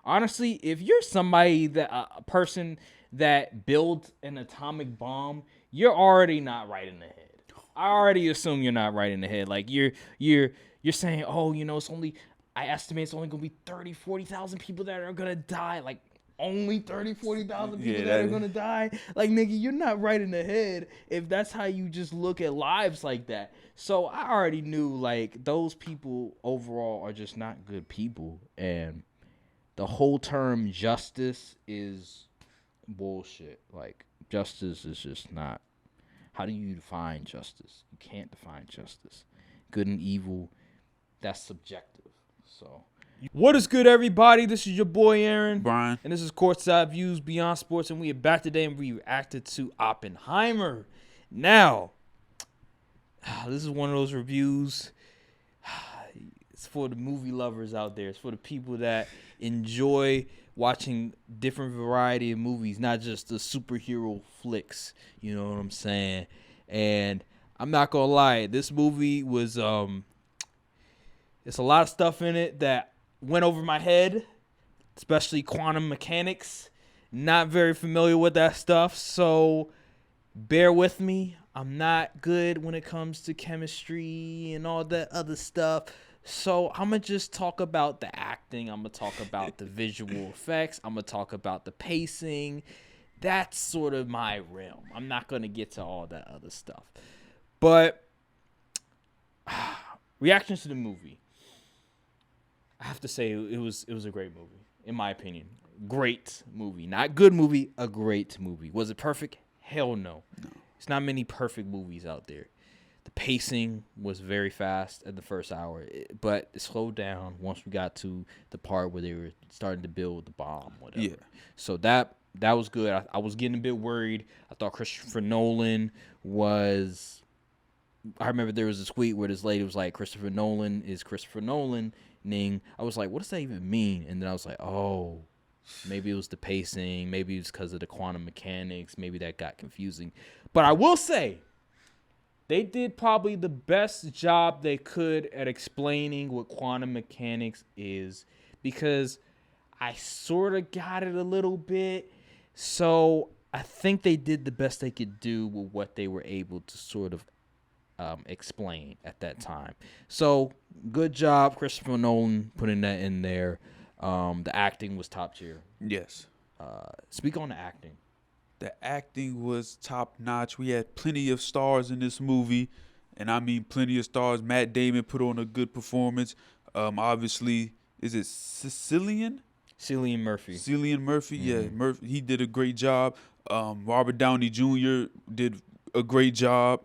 Honestly, if you're somebody that a person that builds an atomic bomb, you're already not right in the head. I already assume you're not right in the head. Like you're saying, oh, it's only I estimate it's only gonna be 30, 40,000 people that are gonna die. Like only 30, 40,000 people that are gonna die. Like nigga, you're not right in the head if that's how you just look at lives like that. So I already knew like those people overall are just not good people, and the whole term justice is bullshit. Like justice is just not. How do you define justice? You can't define justice. Good and evil, that's subjective. So, what is good, everybody? This is your boy Aaron, Brian, and this is Courtside Views Beyond Sports, and we are back today and we reacted to Oppenheimer. Now, this is one of those reviews. It's for the movie lovers out there. It's for the people that enjoy watching different variety of movies, not just the superhero flicks. You know what I'm saying? And I'm not gonna lie, this movie was it's a lot of stuff in it that went over my head, especially quantum mechanics. Not very familiar with that stuff, so bear with me. I'm not good when it comes to chemistry and all that other stuff. So I'm going to just talk about the acting. I'm going to talk about the visual effects. I'm going to talk about the pacing. That's sort of my realm. I'm not going to get to all that other stuff. But reactions to the movie. I have to say it was a great movie, in my opinion. Great movie. Not good movie, a great movie. Was it perfect? Hell no. It's not many perfect movies out there. The pacing was very fast at the first hour, but it slowed down once we got to the part where they were starting to build the bomb, whatever. Yeah. So that was good. I was getting a bit worried. I thought Christopher Nolan was... I remember there was a tweet where this lady was like, Christopher Nolan is Christopher Nolan-ing. I was like, what does that even mean? And then I was like, oh, maybe it was the pacing. Maybe it was because of the quantum mechanics. Maybe that got confusing. But I will say, they did probably the best job they could at explaining what quantum mechanics is, because I sort of got it a little bit. So I think they did the best they could do with what they were able to sort of explain at that time. So good job, Christopher Nolan, putting that in there. The acting was top tier. Yes. Speak on the acting. The acting was top notch. We had plenty of stars in this movie, and I mean plenty of stars. Matt Damon put on a good performance. Obviously, is it Cillian Murphy. Cillian Murphy, yeah, Murphy. He did a great job. Robert Downey Jr. did a great job.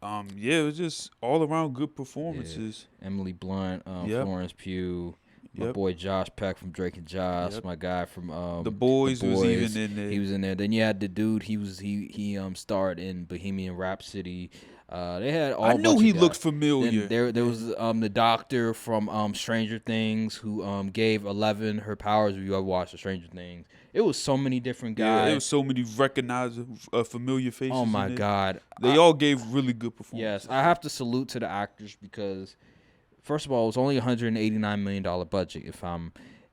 Yeah, it was just all around good performances. Yeah. Emily Blunt, Florence Pugh. My boy Josh Peck from Drake and Josh, my guy from The Boys was even in there. He was in there. Then you had the dude. He starred in Bohemian Rhapsody. They had all. I knew he looked familiar. Then there was the doctor from Stranger Things who gave 11 her powers. If you ever watched the Stranger Things, it was so many different guys. Yeah, it was so many recognizable, familiar faces. Oh my God, they all gave really good performances. Yes, I have to salute to the actors because, first of all, it was only $189 million budget,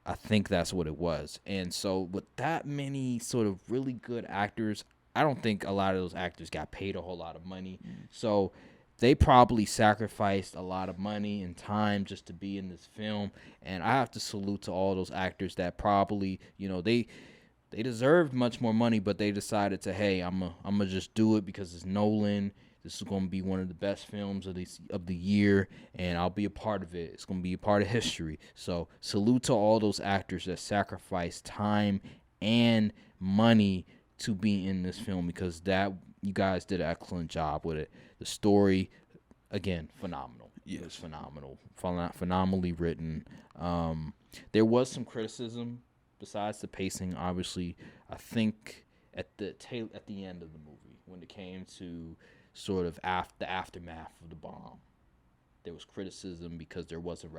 I think that's what it was. And so with that many sort of really good actors, I don't think a lot of those actors got paid a whole lot of money. So they probably sacrificed a lot of money and time just to be in this film. And I have to salute to all those actors that probably, they deserved much more money, but they decided to, hey, I'm gonna just do it because it's Nolan. This is going to be one of the best films of the year, and I'll be a part of it. It's going to be a part of history. So salute to all those actors that sacrificed time and money to be in this film, because you guys did an excellent job with it. The story, again, phenomenal. Yes. It was phenomenal, phenomenally written. There was some criticism besides the pacing. Obviously, I think at the end of the movie, when it came to sort of the aftermath of the bomb, there was criticism because there wasn't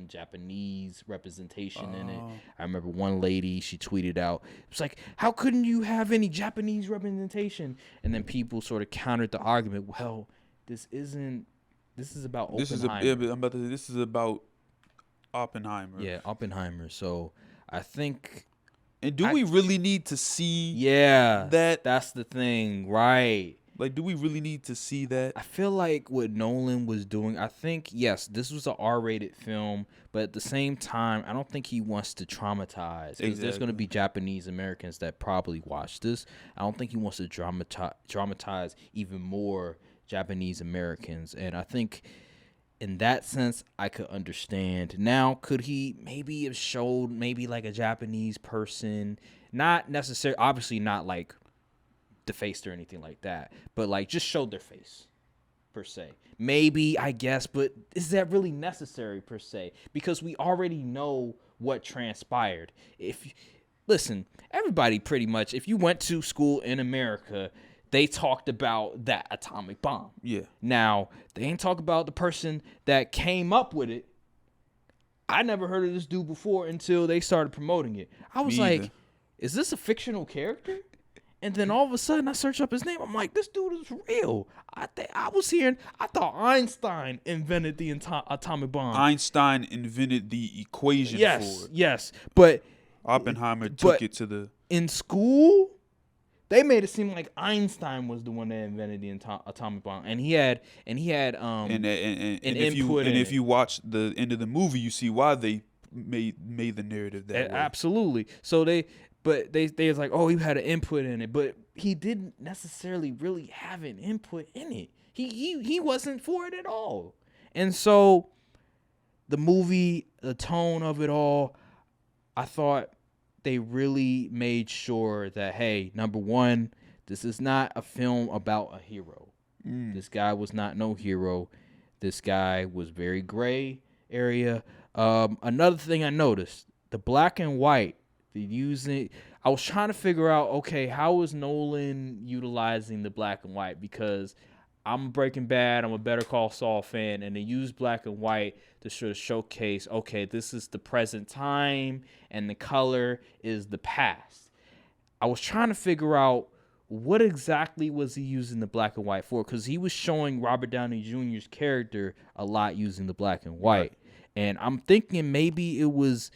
Japanese representation in it. I remember one lady, she tweeted out, it was like, how couldn't you have any Japanese representation? And then people sort of countered the argument, well, this is about Oppenheimer. This is about Oppenheimer. Yeah, Oppenheimer. So I think. And do we really need to see Yeah, that? that's the thing, right? Like, do we really need to see that? I feel like what Nolan was doing, I think, yes, this was an R-rated film, but at the same time, I don't think he wants to traumatize, because there's going to Exactly. be Japanese Americans that probably watch this. I don't think he wants to dramatize even more Japanese Americans, and I think in that sense, I could understand. Now, could he maybe have showed maybe like a Japanese person, not necessarily, obviously not like defaced or anything like that, but like just showed their face per se. Maybe, I guess, but is that really necessary per se? Because we already know what transpired. If listen, everybody pretty much, if you went to school in America, they talked about that atomic bomb. Yeah. Now, they ain't talk about the person that came up with it. I never heard of this dude before until they started promoting it. I was Me like, either. is this a fictional character? And then all of a sudden, I search up his name. I'm like, this dude is real. I thought Einstein invented the atomic bomb. Einstein invented the equation for it. Yes. But Oppenheimer took it to the. in school, they made it seem like Einstein was the one that invented the atomic bomb, and he had And an if you watch the end of the movie, you see why they made the narrative that way. Absolutely. So they was like, oh, he had an input in it, but he didn't necessarily really have an input in it. He wasn't for it at all. And so the movie, the tone of it all, I thought they really made sure that, hey, number one, this is not a film about a hero. This guy was not no hero. This guy was very gray area. Another thing I noticed, the black and white, I was trying to figure out, okay, how is Nolan utilizing the black and white? Because I'm a Breaking Bad, I'm a Better Call Saul fan, and they use black and white to sort of showcase, okay, this is the present time, and the color is the past. I was trying to figure out what exactly was he using the black and white for, because he was showing Robert Downey Jr.'s character a lot using the black and white. Right. And I'm thinking maybe it was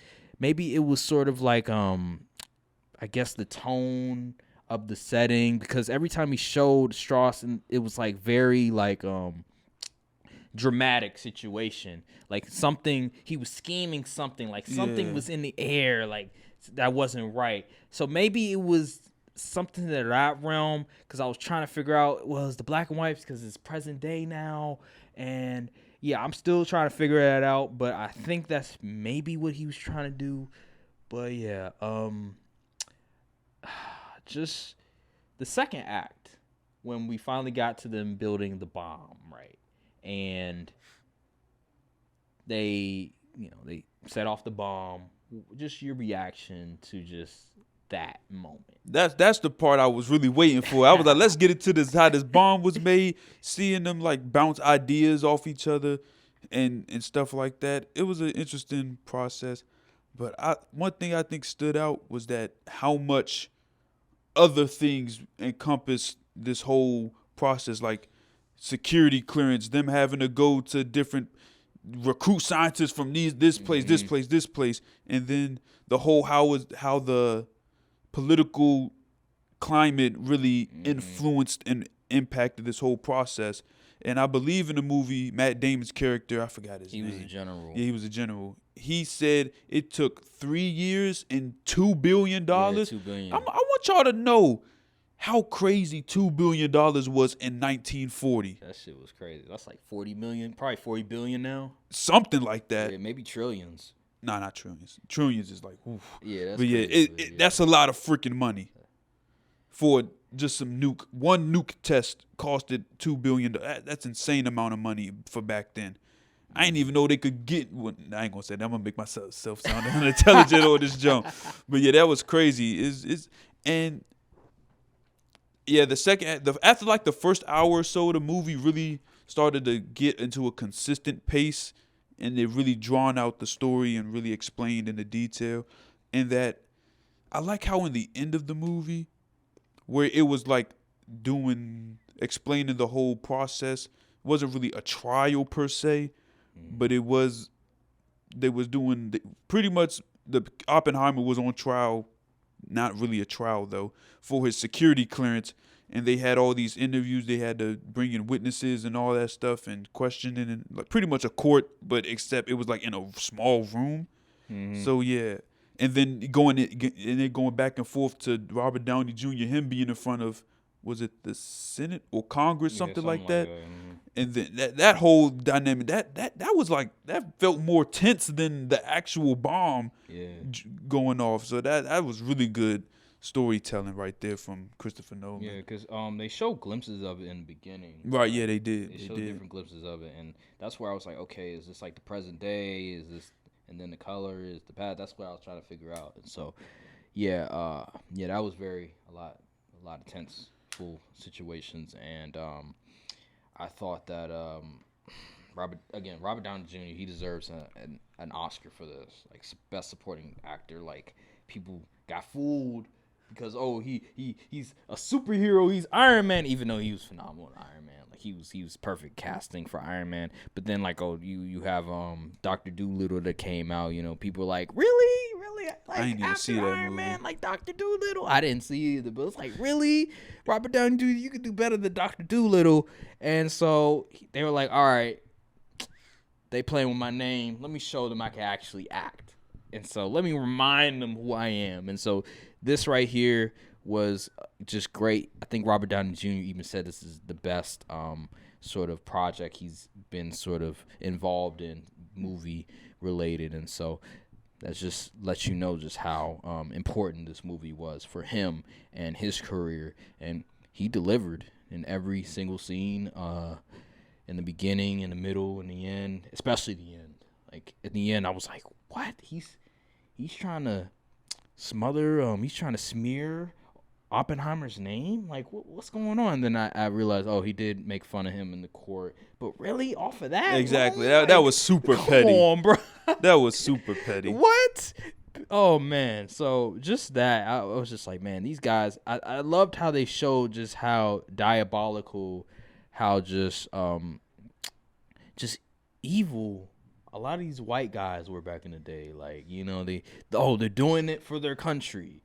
sort of like I guess the tone of the setting, because every time he showed Strauss, and it was like very like dramatic situation, like something he was scheming, something like something was in the air, like that wasn't right. So maybe it was something in that realm, because I was trying to figure out, well, is the black and white because it's present day now, and yeah, I'm still trying to figure that out, but I think that's maybe what he was trying to do. But yeah, just the second act, when we finally got to them building the bomb, right? And they set off the bomb. Just your reaction to just that moment. That's the part I was really waiting for. I was like, let's get into this, how this bomb was made, seeing them like bounce ideas off each other and stuff like that. It was an interesting process. But one thing I think stood out was that how much other things encompass this whole process, like security clearance, them having to go to different recruit scientists from this place, and then the whole how the political climate really influenced and impacted this whole process. And I believe in the movie, Matt Damon's character, I forgot his name. He was a general. Yeah, he was a general. He said it took 3 years and $2 billion. Yeah, $2 billion. I want y'all to know how crazy $2 billion was in 1940. That shit was crazy. That's like 40 million, probably 40 billion now. Something like that. Yeah, maybe trillions. Nah, not trillions. Trillions is like, oof. Yeah, that's but yeah, crazy, that's a lot of freaking money for just some nuke. One nuke test costed $2 billion. That's insane amount of money for back then. I didn't even know they could get. I ain't gonna say that. I'm gonna make myself sound unintelligent on this jump. But yeah, that was crazy. And yeah, after like the first hour or so, the movie really started to get into a consistent pace, and they really drawn out the story and really explained in the detail. And that I like how in the end of the movie, where it was like explaining the whole process, wasn't really a trial per se, but they was doing pretty much the Oppenheimer was on trial, not really a trial though, for his security clearance, and they had all these interviews. They had to bring in witnesses and all that stuff and questioning, and like pretty much a court, but except it was like in a small room. Mm-hmm. So yeah, and then going back and forth to Robert Downey Jr. Him being in front of, was it the Senate or Congress, Yeah, something something like like that. that. Mhm. And then that whole dynamic, that was like, that felt more tense than the actual bomb Yeah. going off. So that was really good storytelling right there from Christopher Yeah, Nolan. because they show glimpses of it in the beginning. Right? Yeah, Like they did. they They show did. different glimpses of it, and that's where I was like, okay, is this like the present day? Is this, and then the color is the past? That's what I was trying to figure out. And so, yeah, yeah, that was a lot of tense, full situations, and I thought that Robert Downey Jr. He deserves an Oscar for this, like best supporting actor. Like people got fooled because he's a superhero. He's Iron Man, even though he was phenomenal in Iron Man. Like he was perfect casting for Iron Man. But then like you have Doctor Doolittle that came out. You know, people were like, really I like ain't even see after that Iron movie. Man, like Doctor Doolittle. I didn't see either, but it's like, really, Robert Downey Jr. You could do better than Doctor Doolittle. And so they were like, all right, they playing with my name. Let me show them I can actually act. And so let me remind them who I am. And so this right here was just great. I think Robert Downey Jr. even said this is the best sort of project he's been sort of involved in, movie related. And so that just lets you know just how important this movie was for him and his career. And he delivered in every single scene. In the beginning, in the middle, in the end, especially the end. Like at the end, I was like, "What? He's trying to he's trying to smear Oppenheimer's name? Like what's going on?" Then I realized, oh, he did make fun of him in the court, but really off of that, Exactly. alone? That Like, was super come petty. on, bro. That was super petty. What? Oh man! So just that, I was just like, man, these guys. I loved how they showed just how diabolical, how just evil a lot of these white guys were back in the day. Like, you know, they're doing it for their country.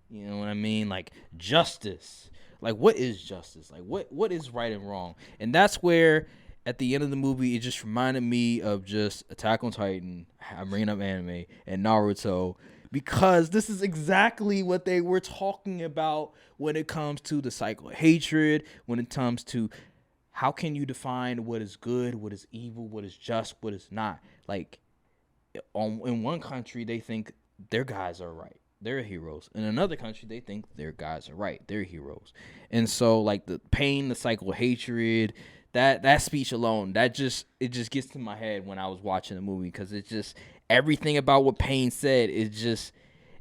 You know what I mean? Like justice. Like what is justice? Like what is right and wrong? And that's where at the end of the movie it just reminded me of just Attack on Titan, I'm bringing up anime, and Naruto, because this is exactly what they were talking about when it comes to the cycle of hatred, when it comes to how can you define what is good, what is evil, what is just, what is not? Like, in one country, they think their guys are right. They're heroes. In another country, they think their guys are right. They're heroes. And so, like, the pain, the cycle of hatred, that speech alone, it just gets to my head when I was watching the movie, because it's just everything about what Payne said is just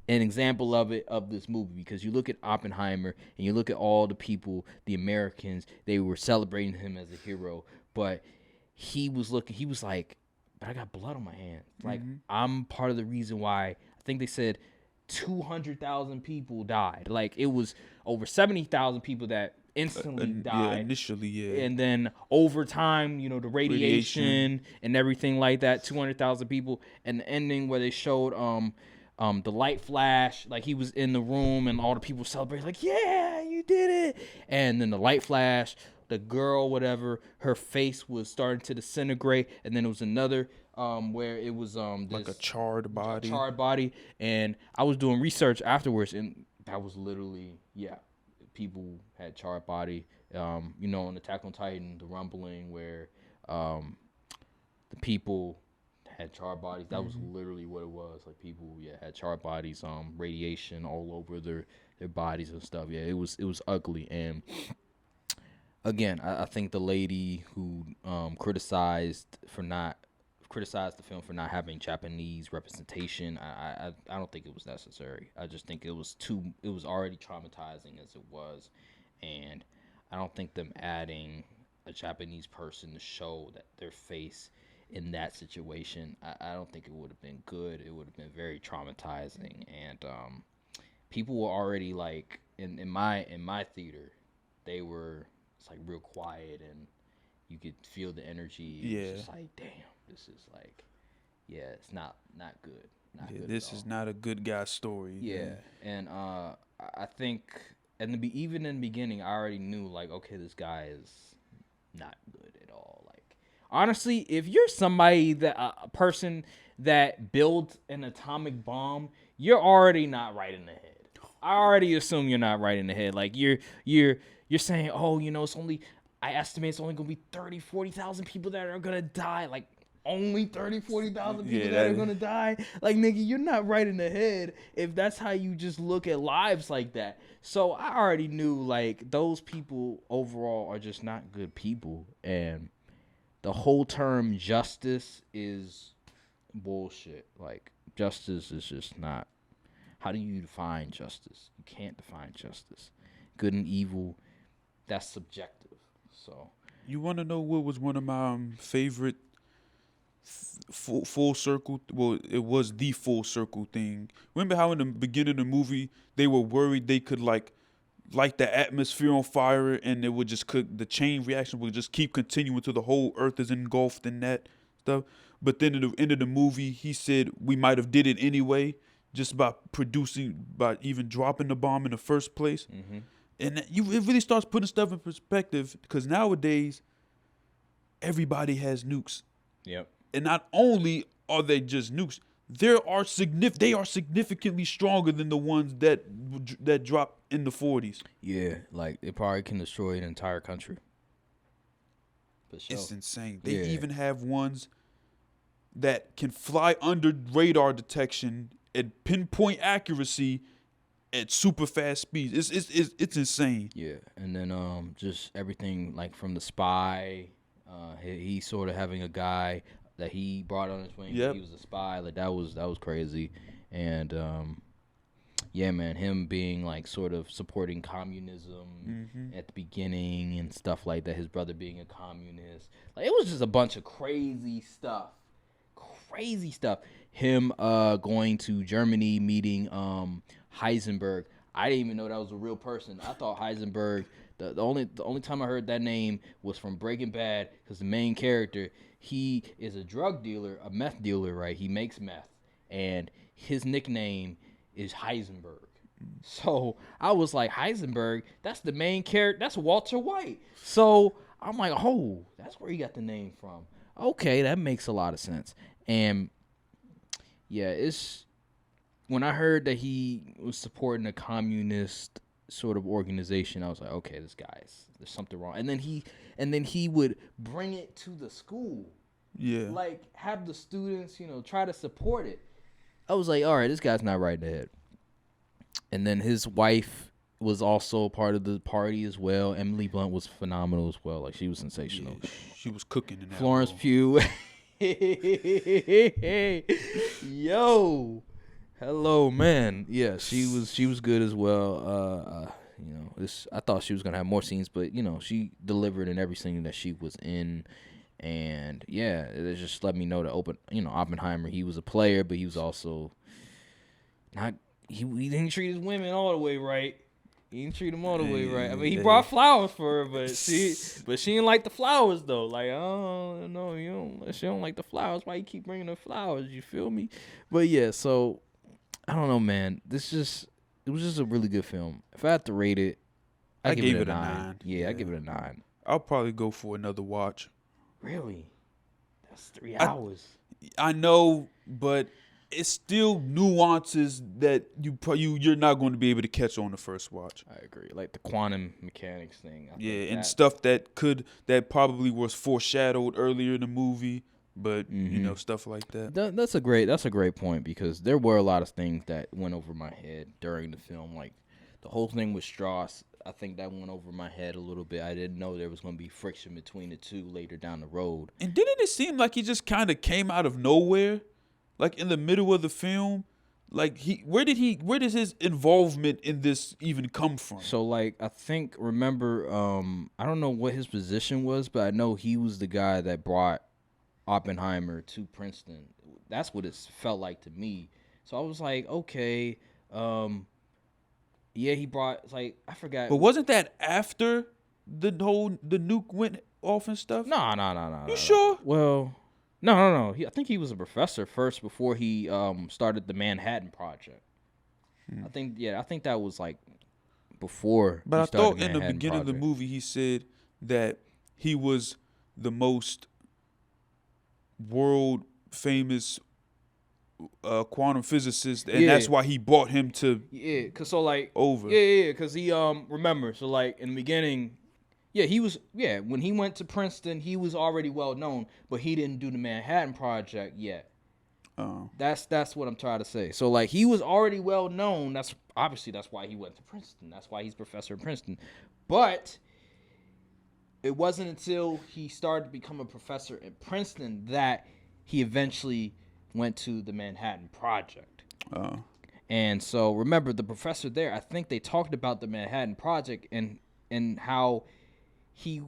an example of this movie. Because you look at Oppenheimer and you look at all the people, the Americans, they were celebrating him as a hero, but he was like, but I got blood on my hands. Like, I'm part of the reason why. I think they said 200,000 people died. Like, it was over 70,000 people that instantly died. Yeah, initially, yeah. And then over time, you know, the radiation and everything like that, 200,000 people. And the ending where they showed the light flash, like he was in the room and all the people celebrated, like, yeah, you did it. And then the light flash, the girl, whatever, her face was starting to disintegrate. And then it was another where it was Like a charred body. And I was doing research afterwards, and that was literally, yeah, people had charred body. You know, in Attack on Titan, the rumbling where the people had charred bodies. That was literally what it was. Like, people, yeah, had charred bodies, radiation all over their bodies and stuff. Yeah, it was ugly. And again, I think the lady who criticized the film for not having Japanese representation, I don't think it was necessary. I just think it was already traumatizing as it was, and I don't think them adding a Japanese person to show that their face in that situation, I don't think it would have been good. It would have been very traumatizing, and people were already like in my theater, they were, it's like real quiet, and you could feel the energy. It was just like, damn, this is like, yeah, it's not good. Not Yeah, good at this is all. not a good guy story, Yeah, man. and I think even in the beginning, I already knew like, okay, this guy is not good at all. Like, honestly, if you're somebody that a person that builds an atomic bomb, you're already not right in the head. I already assume you're not right in the head. Like you're you're saying, oh, it's only I estimate it's only gonna be 30, 40,000 people that are gonna die. Like only 30, 40,000 people Yeah, that are that. gonna die. Like nigga, you're not right in the head if that's how you just look at lives like that. So I already knew like those people overall are just not good people, and the whole term justice is bullshit. Like justice is just not. How do you define justice? You can't define justice. Good and evil, that's subjective. So You want to know what was one of my favorite full circle? Well, it was the full circle thing. Remember how in the beginning of the movie they were worried they could like light the atmosphere on fire and it would just cook the chain reaction would just keep continuing till the whole earth is engulfed in that stuff. But then at the end of the movie, he said we might have did it anyway, just by even dropping the bomb in the first place. mm-hmm. And it really starts putting stuff in perspective because nowadays everybody has nukes, Yep. and not only are they just nukes, they are significantly stronger than the ones that dropped in the 40s. Yeah, like it probably can destroy an entire country. For sure. It's insane. They Yeah. even have ones that can fly under radar detection at pinpoint accuracy at super fast speeds. It's insane. Yeah, and then just everything like from the spy, he sort of having a guy that he brought on his wing. Yep. He was a spy. Like that was crazy, and yeah, man, him being like sort of supporting communism at the beginning and stuff like that. His brother being a communist, like it was just a bunch of crazy stuff. Crazy stuff. Him going to Germany, meeting Heisenberg. I didn't even know that was a real person. I thought Heisenberg. The only time I heard that name was from Breaking Bad because the main character, he is a drug dealer, a meth dealer, right? He makes meth, and his nickname is Heisenberg. So I was like, Heisenberg, that's the main character. That's Walter White. So I'm like, oh, that's where he got the name from. Okay, that makes a lot of sense. And yeah, it's when I heard that he was supporting a communist sort of organization, I was like, okay, there's something wrong. And then he would bring it to the school, Yeah. like have the students, try to support it. I was like, all right, this guy's not right in the head. And then his wife was also part of the party as well. Emily Blunt was phenomenal as well. Like she was sensational. Yeah, she was cooking in that. Florence role. Pugh. Yo. Hello, man. Yeah, she was good as well. I thought she was gonna have more scenes, but she delivered in every scene that she was in. And yeah, it just let me know that Oppenheimer, he was a player, but he was also not. He didn't treat his women all the way right. He didn't treat them all the way right. I mean, he brought flowers for her, but she didn't like the flowers though. Like, oh no, she don't like the flowers. Why you keep bringing her flowers? You feel me? But yeah, so I don't know, man. It was just a really good film. If I had to rate it, I give it a 9. Yeah, I give it a 9. I'll probably go for another watch. Really? That's 3 hours. I know, but it's still nuances that you're not going to be able to catch on the first watch. I agree. Like the quantum mechanics thing. And stuff that probably was foreshadowed earlier in the movie, but stuff like that. That's a great point because there were a lot of things that went over my head during the film. Like the whole thing with Strauss, I think that went over my head a little bit. I didn't know there was going to be friction between the two later down the road. And didn't it seem like he just kind of came out of nowhere, like in the middle of the film? Like where did his involvement in this even come from? So like I remember I don't know what his position was, but I know he was the guy that brought Oppenheimer to Princeton. That's what it felt like to me. So I was like, okay, yeah, he brought like I forgot. But wasn't that after the nuke went off and stuff? No. You sure? Well, No. I think he was a professor first before he started the Manhattan Project. Hmm. I think that was like before But he I started thought in the Manhattan beginning of the Project. movie he said that he was the most world famous quantum physicist, and Yeah, that's why he brought him to yeah. Cause so like over. cause he remember so like in the beginning, he was when he went to Princeton he was already well known, but he didn't do the Manhattan Project yet. Uh, That's what I'm trying to say. So like he was already well known. That's why he went to Princeton. That's why he's professor at Princeton. But it wasn't until he started to become a professor at Princeton that he eventually went to the Manhattan Project. uh, And so remember the professor there, I think they talked about the Manhattan Project and how he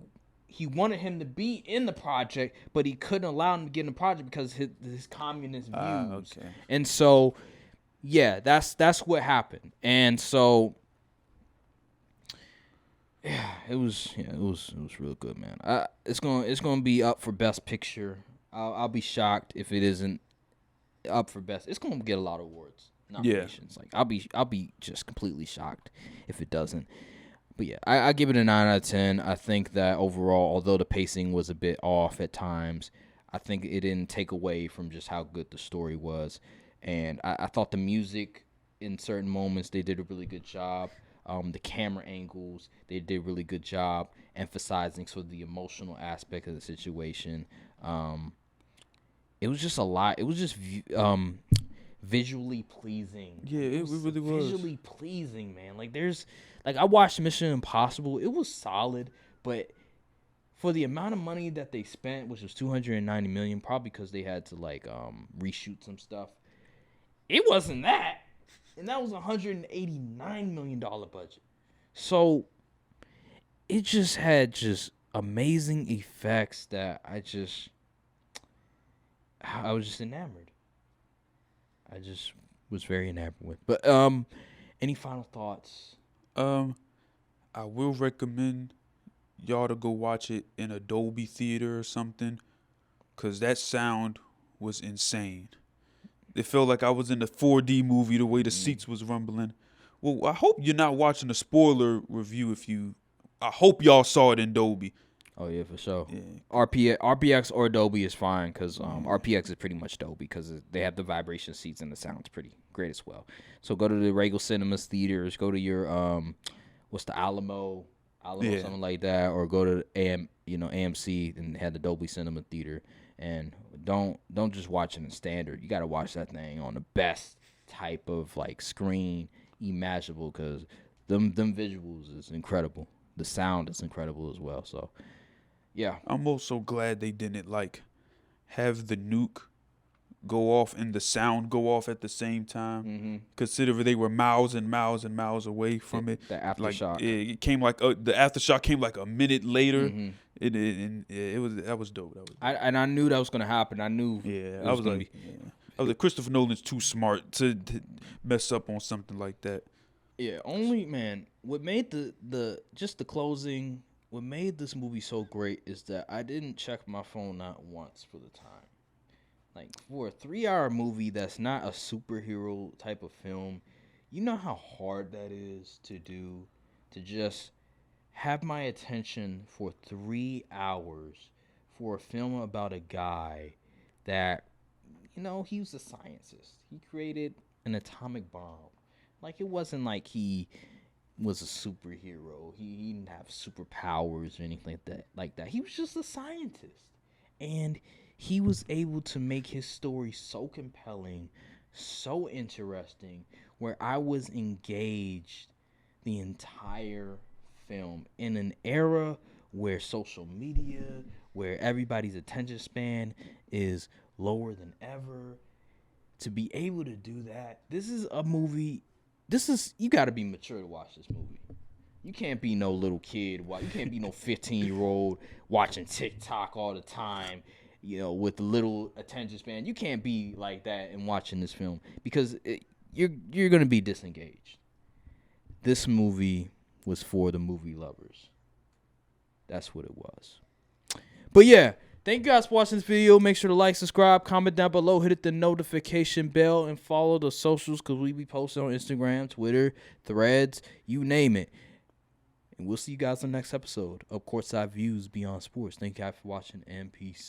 he wanted him to be in the project, but he couldn't allow him to get in the project because his communist views. okay. And so that's what happened. And so it was real good, man. It's gonna be up for best picture. I'll be shocked if it isn't up for best. It's gonna get a lot of awards Yeah. nominations. Like I'll be just completely shocked if it doesn't. But yeah, I give it a 9 out of 10. I think that overall, although the pacing was a bit off at times, I think it didn't take away from just how good the story was. And I thought the music in certain moments they did a really good job. The camera angles they did a really good job emphasizing sort of the emotional aspect of the situation. Um, it was just a lot. It was just visually pleasing. Yeah, Like, it it was really was. visually pleasing, man. I watched Mission Impossible. It was solid, but for the amount of money that they spent, which was 290 million, probably because they had to like reshoot some stuff. It wasn't that, and that was $189 million budget. So it just had just amazing effects that I was just enamored. I just was very enamored with. But any final thoughts? Um, I will recommend y'all to go watch it in a Dolby theater or something, cause that sound was insane. It felt like I was in a 4D movie the way the Mm. seats was rumbling. Well, I hope you're not watching a spoiler review if you. I hope y'all saw it in Dolby. Oh yeah, for sure. Yeah, RPX or Dolby is fine because yeah, RPX is pretty much Dolby because they have the vibration seats and the sound's pretty great as well. So go to the Regal Cinemas theaters. Go to your what's the Alamo yeah. something like that, or go to AMC and have the Dolby Cinema theater. And don't just watch it in standard. You got to watch that thing on the best type of like screen imaginable because them visuals is incredible. The sound is incredible as well. So yeah. I'm also glad they didn't like have the nuke go off and the sound go off at the same time. Mm-hmm. Consider they were miles and miles and miles away from it. The Like aftershock. it came like the aftershock came like a minute later. Mm-hmm. It was that was dope. That was dope. I knew that was gonna happen. I knew Yeah, it I was was gonna like, be. yeah. I was like, Christopher Nolan's too smart to mess up on something like that. Yeah, only man. What made the just the closing? What made this movie so great is that I didn't check my phone not once for the time. Like for a 3 hour movie that's not a superhero type of film, you know how hard that is to do. To just have my attention for 3 hours for a film about a guy that he was a scientist. He created an atomic bomb. Like it wasn't like he was a superhero. He didn't have superpowers or anything like that. He was just a scientist. And he was able to make his story so compelling, so interesting, where I was engaged the entire film in an era where social media, where everybody's attention span is lower than ever. To be able to do that, this is a movie. You got to be mature to watch this movie. You can't be no little kid. You can't be no 15-year-old watching TikTok all the time. With little attention span. You can't be like that and watching this film because you're gonna be disengaged. This movie was for the movie lovers. That's what it was. But yeah, Thank you guys for watching this video. Make sure to like, subscribe, comment down below, hit the notification bell, and follow the socials because we be posting on Instagram, Twitter, Threads, you name it. And we'll see you guys in the next episode of Courtside Views Beyond Sports. Thank you guys for watching, and peace.